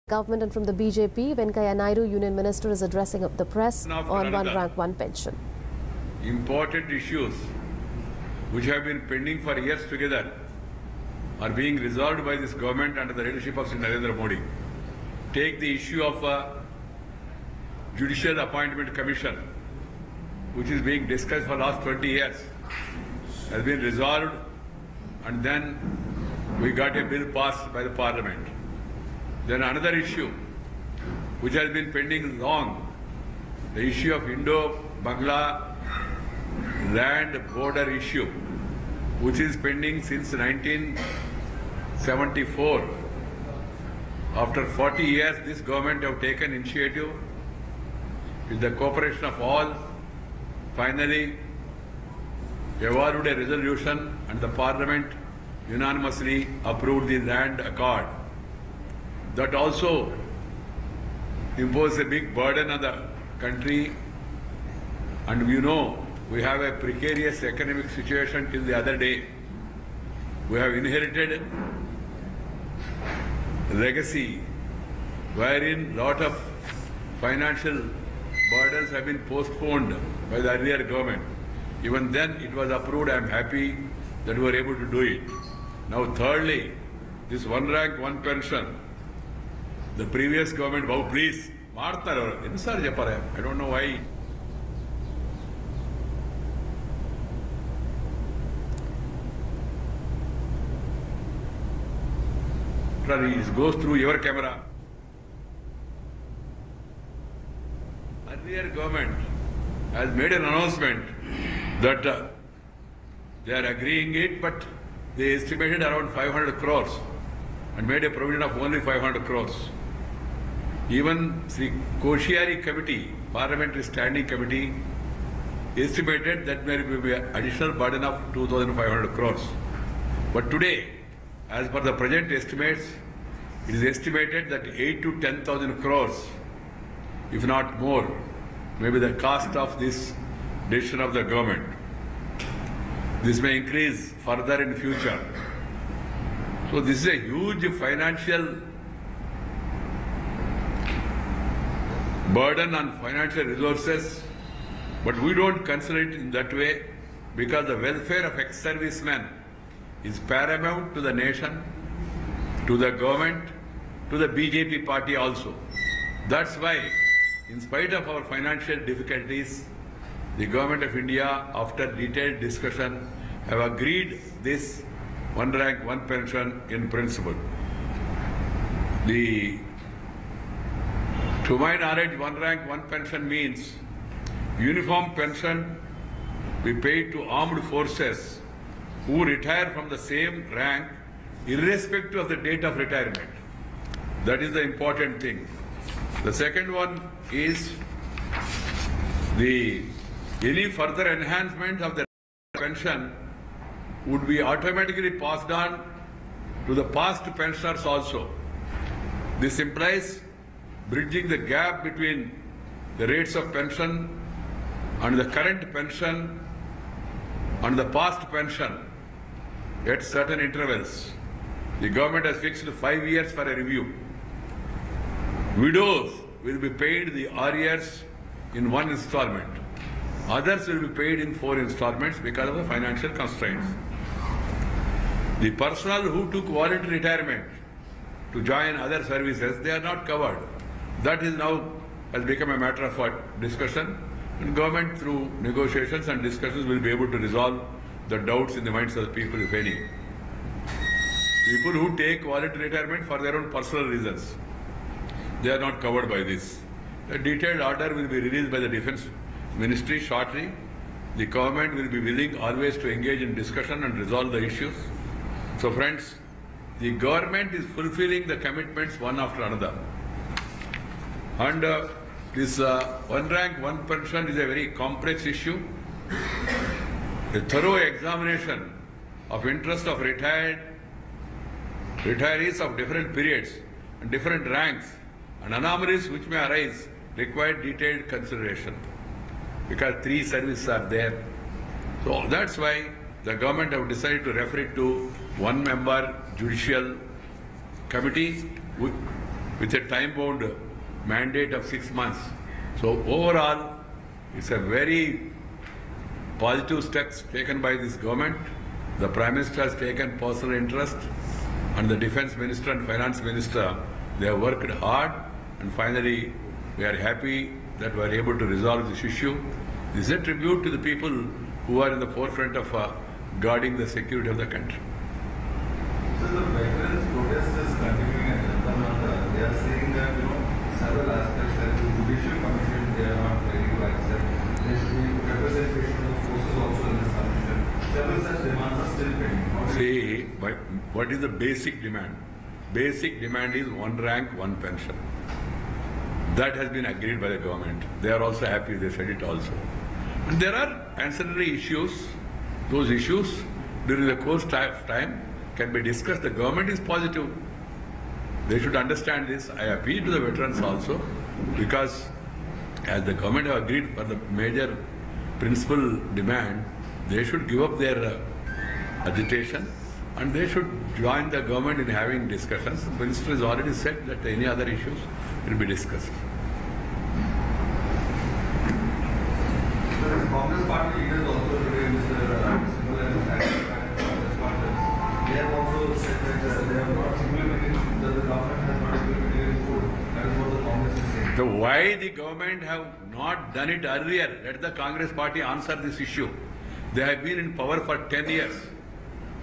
Government and from the BJP, Venkaiah Naidu, Union Minister, is addressing the press on one rank, one pension. Important issues which have been pending for years together are being resolved by this government under the leadership of Narendra Modi. Take the issue of Judicial Appointment Commission, which is being discussed for the last 20 years, has been resolved, and then we got a bill passed by the Parliament. Then another issue which has been pending long, the issue of Indo-Bangla land border issue, which is pending since 1974. After 40 years, this government have taken initiative with the cooperation of all. Finally, evolved a resolution and the Parliament unanimously approved the land accord. That also imposed a big burden on the country, and we know we have a precarious economic situation till the other day. We have inherited a legacy wherein lot of financial burdens have been postponed by the earlier government. Even then it was approved. I am happy that we were able to do it. Now thirdly, this one rank, one pension. The previous government, wow, please, I don't know why. It goes through your camera. Earlier government has made an announcement that they are agreeing it, but they estimated around 500 crores and made a provision of only 500 crores. Even the Koshiari Committee, Parliamentary Standing Committee, estimated that there will be an additional burden of 2,500 crores. But today, as per the present estimates, it is estimated that 8 to 10,000 crores, if not more, may be the cost of this decision of the government. This may increase further in future. So this is a huge financial burden on financial resources, but we don't consider it in that way because the welfare of ex-servicemen is paramount to the nation, to the government, to the BJP party also. That's why, in spite of our financial difficulties, the Government of India, after detailed discussion, have agreed this one rank, one pension in principle. To my knowledge, one rank, one pension means uniform pension be paid to armed forces who retire from the same rank irrespective of the date of retirement. That is the important thing. The second one is any further enhancement of the pension would be automatically passed on to the past pensioners also. This implies bridging the gap between the rates of pension and the current pension and the past pension at certain intervals. The government has fixed 5 years for a review. Widows will be paid the arrears in one installment. Others will be paid in 4 installments because of the financial constraints. The personnel who took voluntary retirement to join other services, they are not covered. That is now has become a matter of discussion, and government through negotiations and discussions will be able to resolve the doubts in the minds of the people, if any. People who take voluntary retirement for their own personal reasons, they are not covered by this. A detailed order will be released by the Defence Ministry shortly. The government will be willing always to engage in discussion and resolve the issues. So friends, the government is fulfilling the commitments one after another. And this one rank, one pension is a very complex issue. A thorough examination of interest of retirees of different periods and different ranks and anomalies which may arise require detailed consideration because 3 services are there. So that's why the government have decided to refer it to one-member judicial committee with a time-bound mandate of 6 months. So overall, it's a very positive steps taken by this government. The Prime Minister has taken personal interest, and the Defence Minister and Finance Minister, they have worked hard, and finally we are happy that we are able to resolve this issue. This is a tribute to the people who are in the forefront of guarding the security of the country. So the veterans protest is continuing at Janata. They are saying that several aspects like the judicial commission they are not ready to accept. There should be representation of forces also in this commission. Several such demands are still pending. See, what is the basic demand? Basic demand is 1 rank, 1 pension. That has been agreed by the government. They are also happy, they said it also. And there are ancillary issues. Those issues during the course of time can be discussed. The government is positive. They should understand this. I appeal to the veterans also, because as the government have agreed for the major principal demand, they should give up their agitation and they should join the government in having discussions. The Minister has already said that any other issues will be discussed. The Congress party leaders also today, Mr. Simul and Congress parties, they have also said that they have not implemented, that the government has not implemented its vote. That is what the Congress is saying. So why the government have not done it earlier? Let the Congress party answer this issue. They have been in power for 10 years.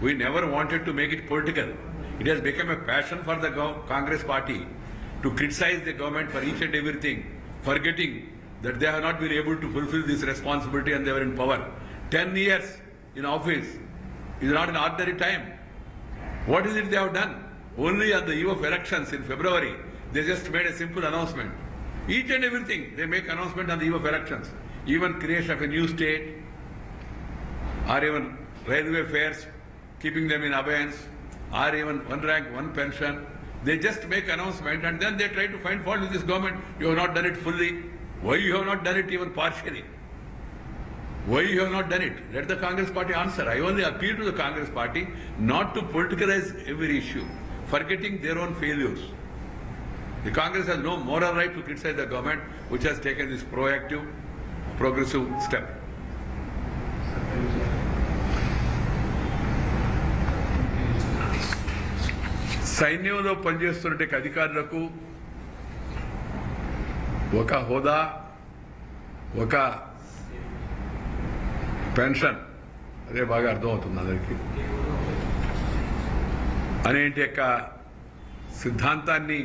We never wanted to make it political. It has become a passion for the Congress party to criticize the government for each and everything, forgetting that they have not been able to fulfill this responsibility and they were in power. 10 years in office is not an ordinary time. What is it they have done? Only on the eve of elections in February, they just made a simple announcement. Each and everything, they make announcement on the eve of elections. Even creation of a new state, or even railway fares, keeping them in abeyance, or even 1 rank, 1 pension. They just make announcement and then they try to find fault with this government. You have not done it fully. Why you have not done it even partially? Why you have not done it? Let the Congress party answer. I only appeal to the Congress party not to politicize every issue, forgetting their own failures. The Congress has no moral right to criticize the government which has taken this proactive, progressive step. సైన్యంలో పనిచేస్తున్న అధికారులకు ఒక హోదా, ఒక pension, అదే బాగా అర్థమవుతుంది అందరికీ, అనేటి యొక్క సిద్ధాంతాన్ని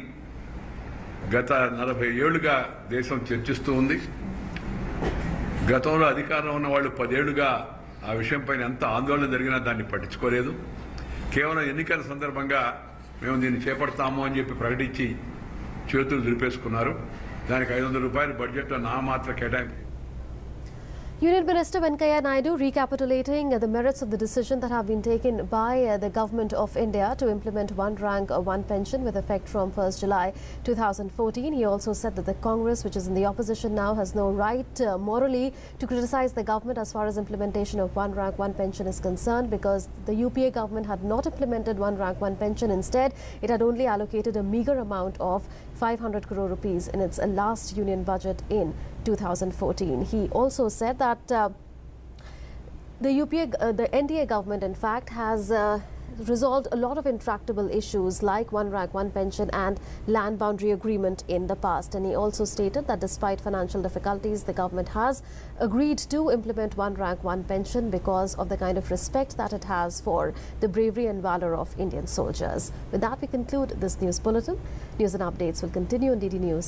గత 40 ఏళ్లుగా దేశం చర్చిస్తూ ఉంది. గతంలో అధికారంలో ఉన్న వాళ్ళు 10 ఏళ్లుగా ఆ విషయం పైన ఎంత ఆందోళన జరిగినా దాన్ని పట్టించుకోలేదు. కేవలం ఎన్నికల సందర్భంగా మేము దీన్ని చేపడతాము అని చెప్పి ప్రకటించి చేతులు దులిపేసుకున్నారు. దానికి 500 రూపాయలు బడ్జెట్లో నామాత్ర కేటాయింపు. Union Minister Venkaiah Naidu recapitulating the merits of the decision that have been taken by the Government of India to implement 1 rank, 1 pension with effect from 1st July 2014. He also said that the Congress, which is in the opposition now, has no right morally to criticize the government as far as implementation of 1 rank, 1 pension is concerned, because the UPA government had not implemented 1 rank, 1 pension. Instead, it had only allocated a meager amount of 500 crore rupees in its last union budget in 2014. He also said that the NDA government, in fact, has resolved a lot of intractable issues like 1 rank, 1 pension and land boundary agreement in the past. And he also stated that despite financial difficulties, the government has agreed to implement 1 rank, 1 pension because of the kind of respect that it has for the bravery and valor of Indian soldiers. With that, we conclude this news bulletin. News and updates will continue on DD News.